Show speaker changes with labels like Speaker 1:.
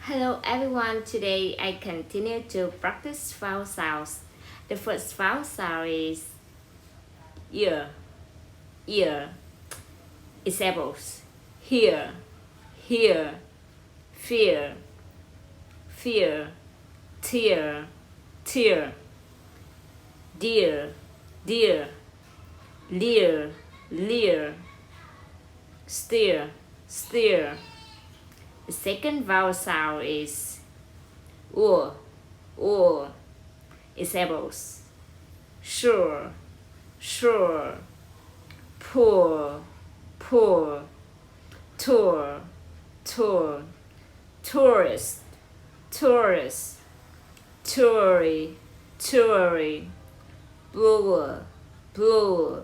Speaker 1: Hello everyone, today I continue to practice vowel sounds. The first vowel sound is ear, ear. Examples: here, here, fear, fear, tear, tear, dear, dear, leer, leer, steer, steer. The second vowel sound is or. Examples: sure, sure, poor, poor, tour, tour, tourist, tourist, toury, toury, blower, blower.